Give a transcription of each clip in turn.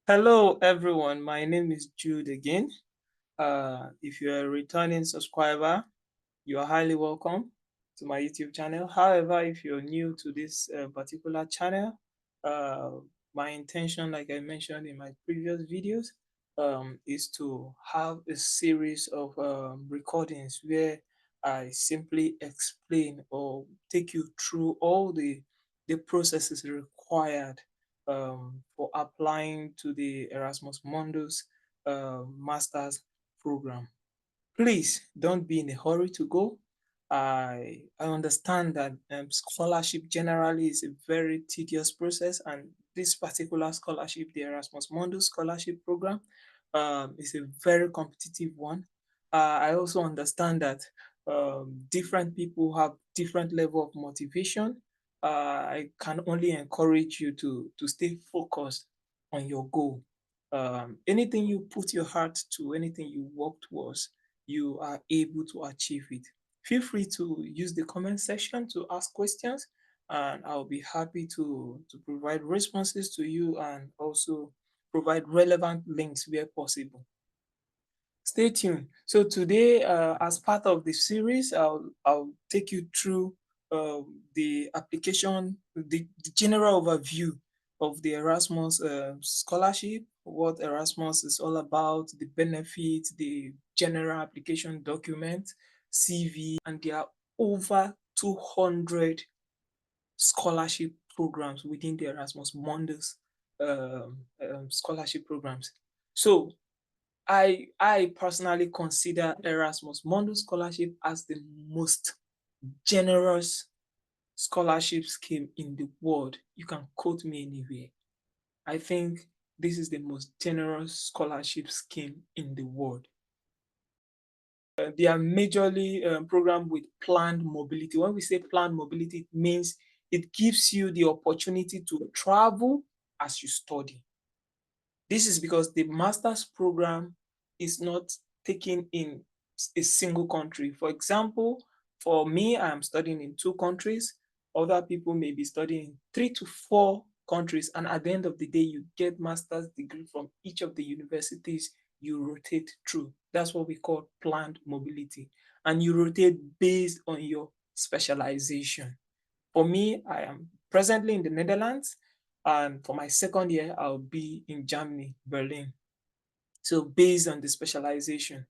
Hello, everyone. My name is Jude again. If you're a returning subscriber, you are highly welcome to my YouTube channel. However, if you're new to this particular channel, uh, my intention, like I mentioned in my previous videos, is to have a series of recordings where I simply explain or take you through all the processes required for applying to the Erasmus Mundus Masters program. Please don't be in a hurry to go. I understand that scholarship generally is a very tedious process, and this particular scholarship, the Erasmus Mundus Scholarship Program, is a very competitive one. I also understand that different people have different level of motivation. I can only encourage you to stay focused on your goal. Anything you put your heart to, anything you work towards, you are able to achieve it. Feel free to use the comment section to ask questions, and I'll be happy to provide responses to you and also provide relevant links where possible. Stay tuned. So today, as part of the series, I'll take you through the application, the general overview of the Erasmus scholarship, what Erasmus is all about, the benefits, the general application document, CV, and there are over 200 scholarship programs within the Erasmus Mundus scholarship programs. So I personally consider Erasmus Mundus Scholarship as the most generous scholarship scheme in the world. You can quote me anywhere. I think this is the most generous scholarship scheme in the world. They are majorly programmed with planned mobility. When we say planned mobility, it means it gives you the opportunity to travel as you study. This is because the master's program is not taken in a single country. For example, for me, I am studying in 2 countries. Other people may be studying in 3 to 4 countries. And at the end of the day, you get master's degree from each of the universities you rotate through. That's what we call planned mobility. And you rotate based on your specialization. For me, I am presently in the Netherlands, and for my second year, I'll be in Germany, Berlin. So based on the specialization.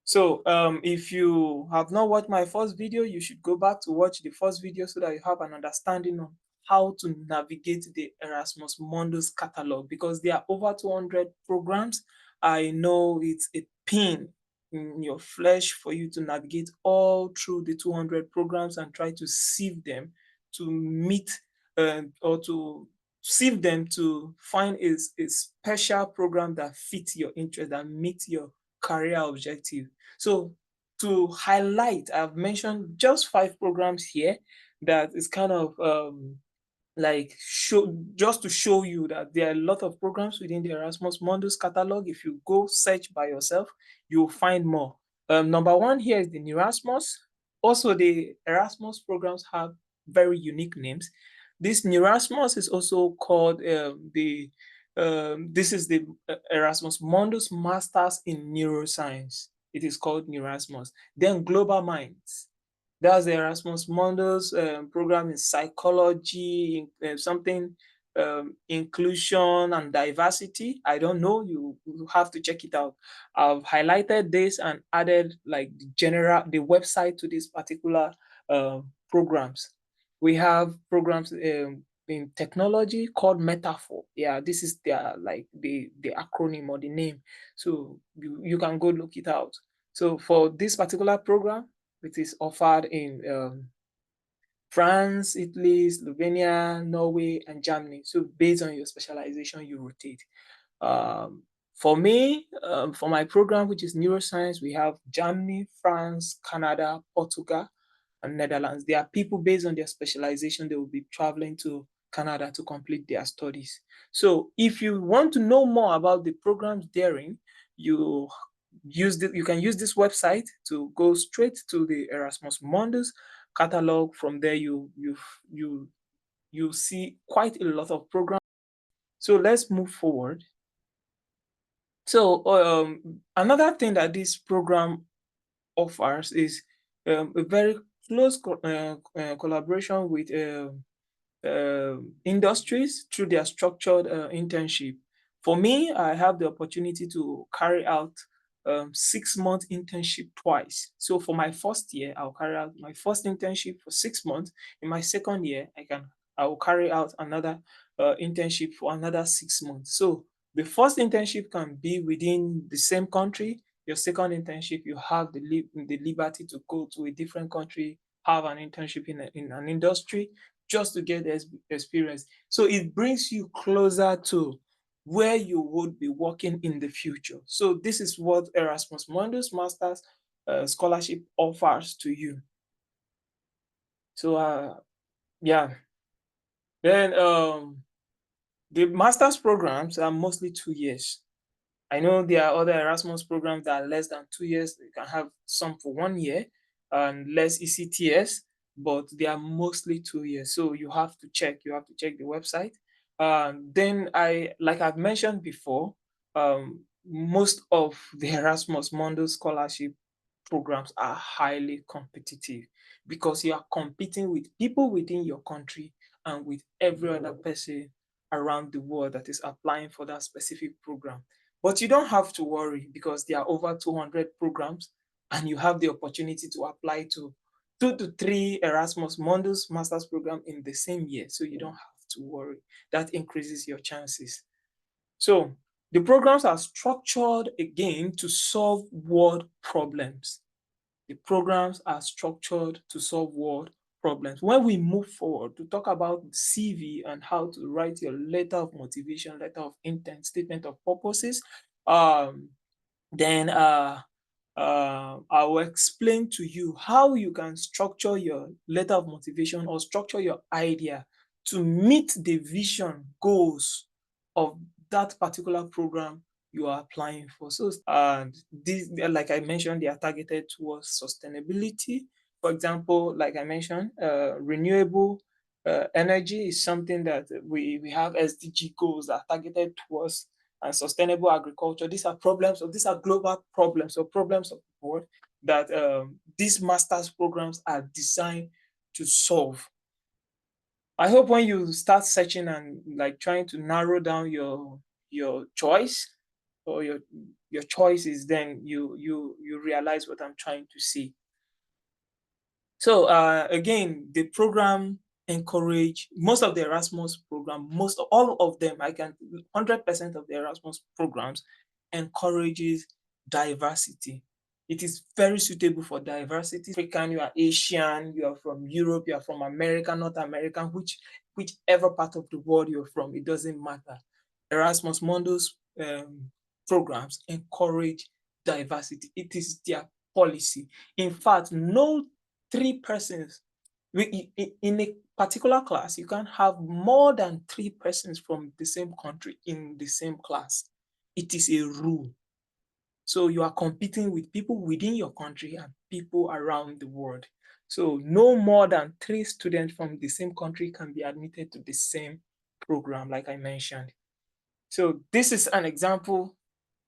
So if you have not watched my first video, you should go back to watch the first video so that you have an understanding of how to navigate the Erasmus Mundus catalog, because there are over 200 programs. I know it's a pain in your flesh for you to navigate all through the 200 programs and try to sieve them to meet or to sieve them to find a special program that fits your interest, that meets your career objective. So to highlight, I've mentioned just 5 programs here that is kind of like just to show you that there are a lot of programs within the Erasmus Mundus catalog. If you go search by yourself, you'll find more. Number one here is the Erasmus. Also, the Erasmus programs have very unique names. This Erasmus is also called this is the Erasmus Mundus Masters in Neuroscience. It is called Erasmus. Then Global Minds. That's the Erasmus Mundus program in psychology, something inclusion and diversity. I don't know. You have to check it out. I've highlighted this and added like the website to these particular programs. We have programs in technology called Metaphor. Yeah, this is their like the acronym or the name. So you can go look it out. So for this particular program, it is offered in France, Italy, Slovenia, Norway, and Germany. So based on your specialization, you rotate. For me, for my program, which is neuroscience, we have Germany, France, Canada, Portugal, and Netherlands. There are people based on their specialization, they will be traveling to Canada to complete their studies. So if you want to know more about the programs therein, you you can use this website to go straight to the Erasmus Mundus catalog. From there, you see quite a lot of programs So let's move forward. So another thing that this program offers is a very close collaboration with industries through their structured internship. For me, I have the opportunity to carry out 6 month internship twice. So for my first year, I'll carry out my first internship for 6 months. In my second year, I will carry out another internship for another 6 months. So the first internship can be within the same country. Your second internship, you have the liberty to go to a different country, have an internship in an industry just to get the experience. So it brings you closer to where you would be working in the future. So this is what Erasmus Mundus Masters Scholarship offers to you. So yeah, then the master's programs are mostly 2 years. I know there are other Erasmus programs that are less than 2 years. You can have some for 1 year and less ECTS, but they are mostly 2 years. So you have to check the website. Then like I've mentioned before, most of the Erasmus Mundus scholarship programs are highly competitive because you are competing with people within your country and with every other person around the world that is applying for that specific program. But you don't have to worry because there are over 200 programs and you have the opportunity to apply to 2 to 3 Erasmus Mundus master's program in the same year. So you don't have to worry. That increases your chances. So the programs are structured again to solve world problems. The programs are structured to solve world problems. When we move forward to talk about CV and how to write your letter of motivation, letter of intent, statement of purposes, um, then I will explain to you how you can structure your letter of motivation or structure your idea to meet the vision goals of that particular program you are applying for. So, and these, like I mentioned, they are targeted towards sustainability. For example, like I mentioned, renewable energy is something that we have SDG goals that are targeted towards and sustainable agriculture. These are problems, or these are global problems, or problems of the world that these masters programs are designed to solve. I hope when you start searching and like trying to narrow down your choice or your choices, then you realize what I'm trying to say. So again, the program encourage most of the Erasmus program, most of all of them, 100% of the Erasmus programs encourages diversity. It is very suitable for diversity. African, you are Asian, you are from Europe, you are from America, North American, whichever part of the world you're from, it doesn't matter. Erasmus Mundus programs encourage diversity. It is their policy. In fact, no 3 persons in a particular class, you can have more than 3 persons from the same country in the same class. It is a rule. So you are competing with people within your country and people around the world. So no more than 3 students from the same country can be admitted to the same program, like I mentioned. So this is an example.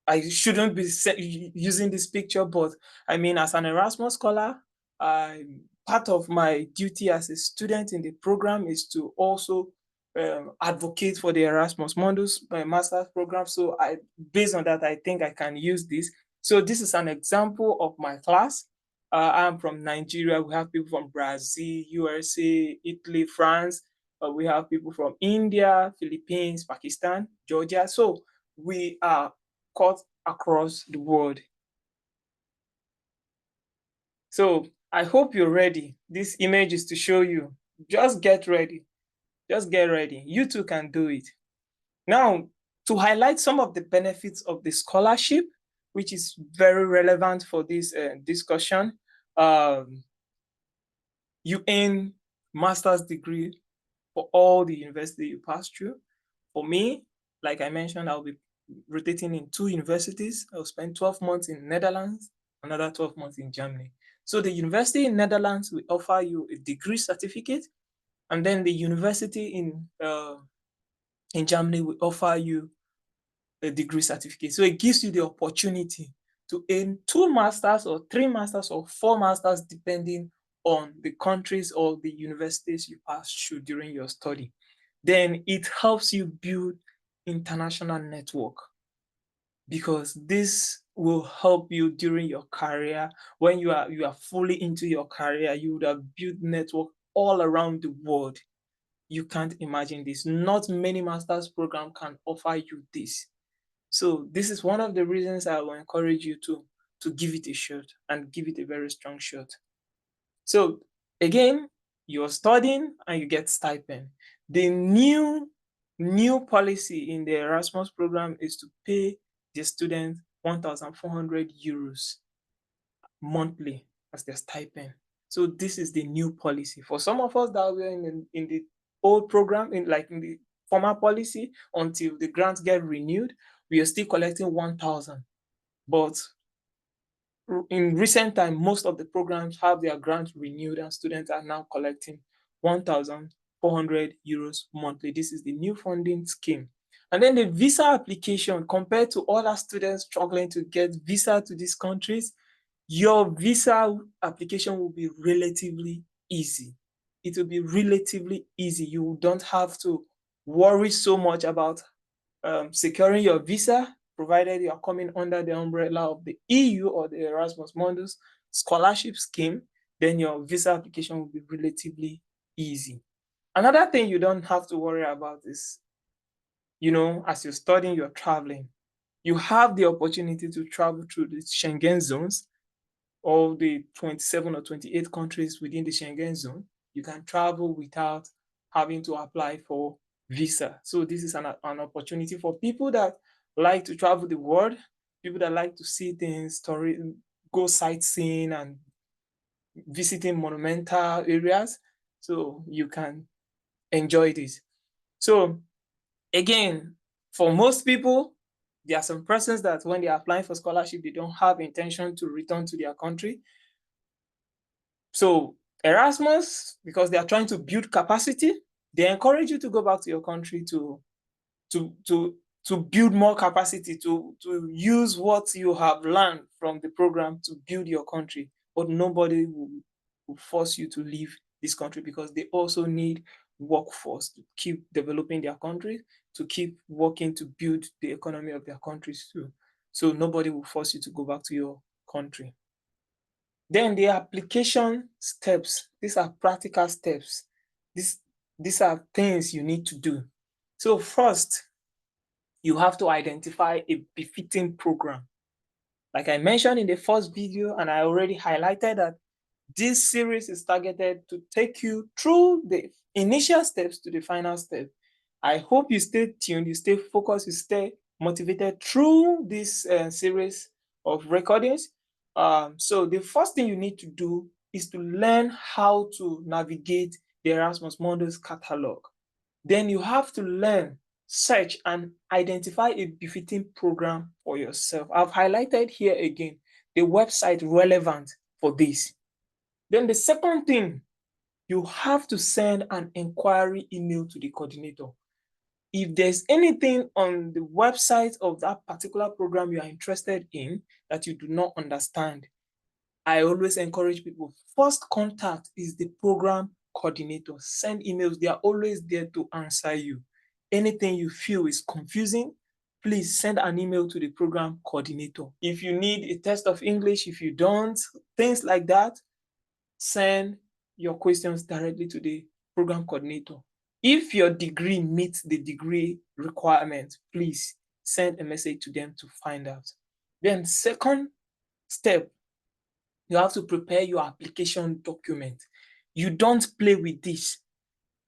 I shouldn't be using this picture, but I mean, as an Erasmus scholar, part of my duty as a student in the program is to also advocate for the Erasmus Mundus master's program. So based on that, I think I can use this. So this is an example of my class. I'm from Nigeria. We have people from Brazil, USA, Italy, France. We have people from India, Philippines, Pakistan, Georgia. So we are cut across the world. So I hope you're ready. This image is to show you. Just get ready. Just get ready. You too can do it. Now, to highlight some of the benefits of the scholarship, which is very relevant for this discussion, you earn master's degree for all the university you pass through. For me, like I mentioned, I'll be rotating in 2 universities. I'll spend 12 months in Netherlands, another 12 months in Germany. So the university in Netherlands will offer you a degree certificate, and then the university in in Germany will offer you a degree certificate. So it gives you the opportunity to earn 2 masters or 3 masters or 4 masters, depending on the countries or the universities you pass through during your study. Then it helps you build international network, because this will help you during your career. When you are fully into your career, you would have built network all around the world. You can't imagine this. Not many master's program can offer you this. So this is one of the reasons I will encourage you to give it a shot, and give it a very strong shot. So again, you're studying and you get stipend. The new policy in the Erasmus program is to pay the student 1,400 euros monthly as their stipend. So this is the new policy. For some of us that were in the old program, in the former policy, until the grants get renewed, we are still collecting 1,000. But in recent time, most of the programs have their grants renewed, and students are now collecting 1,400 euros monthly. This is the new funding scheme. And then the visa application, compared to other students struggling to get visa to these countries, your visa application will be relatively easy. It will be relatively easy. You don't have to worry so much about securing your visa, provided you are coming under the umbrella of the EU or the Erasmus Mundus Scholarship scheme. Then your visa application will be relatively easy. Another thing you don't have to worry about is, as you're studying, you're traveling. You have the opportunity to travel through the Schengen zones, all the 27 or 28 countries within the Schengen zone. You can travel without having to apply for visa. So this is an opportunity for people that like to travel the world, people that like to see things, go sightseeing and visiting monumental areas. So you can enjoy this. So again, for most people, there are some persons that when they are applying for scholarship, they don't have intention to return to their country. So Erasmus, because they are trying to build capacity, they encourage you to go back to your country to build more capacity, to use what you have learned from the program to build your country. But nobody will force you to leave this country, because they also need workforce to keep developing their country, to keep working to build the economy of their countries too. So nobody will force you to go back to your country. Then the application steps, these are practical steps. These are things you need to do. So first, you have to identify a befitting program. Like I mentioned in the first video, and I already highlighted that this series is targeted to take you through the initial steps to the final step. I hope you stay tuned, you stay focused, you stay motivated through this series of recordings. So the first thing you need to do is to learn how to navigate the Erasmus Mundus catalog. Then you have to learn, search, and identify a befitting program for yourself. I've highlighted here again the website relevant for this. Then the second thing, you have to send an inquiry email to the coordinator. If there's anything on the website of that particular program you are interested in that you do not understand, I always encourage people, first contact is the program coordinator. Send emails, they are always there to answer you. Anything you feel is confusing, please send an email to the program coordinator. If you need a test of English, if you don't, things like that, send your questions directly to the program coordinator. If your degree meets the degree requirement, please send a message to them to find out. Then second step, you have to prepare your application document. You don't play with this.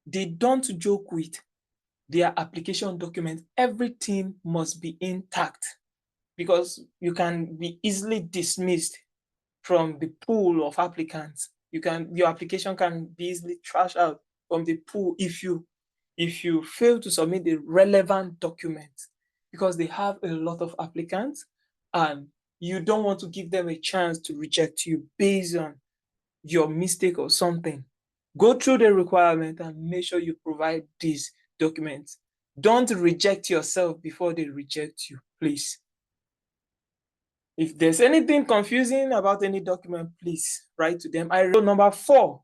They don't joke with their application document. Everything must be intact, because you can be easily dismissed from the pool of applicants. Your application can be easily trashed out from the pool if you fail to submit the relevant documents, because they have a lot of applicants and you don't want to give them a chance to reject you based on your mistake or something. Go through the requirement and make sure you provide these documents. Don't reject yourself before they reject you, please. If there's anything confusing about any document, please write to them. Number 4,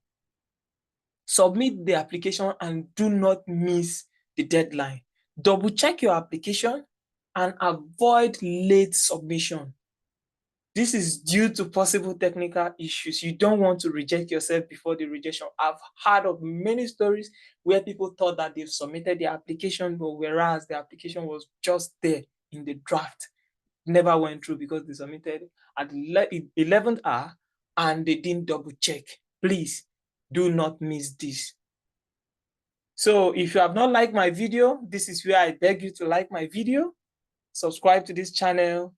submit the application and do not miss the deadline. Double check your application and avoid late submission. This is due to possible technical issues. You don't want to reject yourself before the rejection. I've heard of many stories where people thought that they've submitted the application, but whereas the application was just there in the draft, never went through because they submitted at the 11th hour and they didn't double check. Please do not miss this. So if you have not liked my video, this is where I beg you to like my video, subscribe to this channel,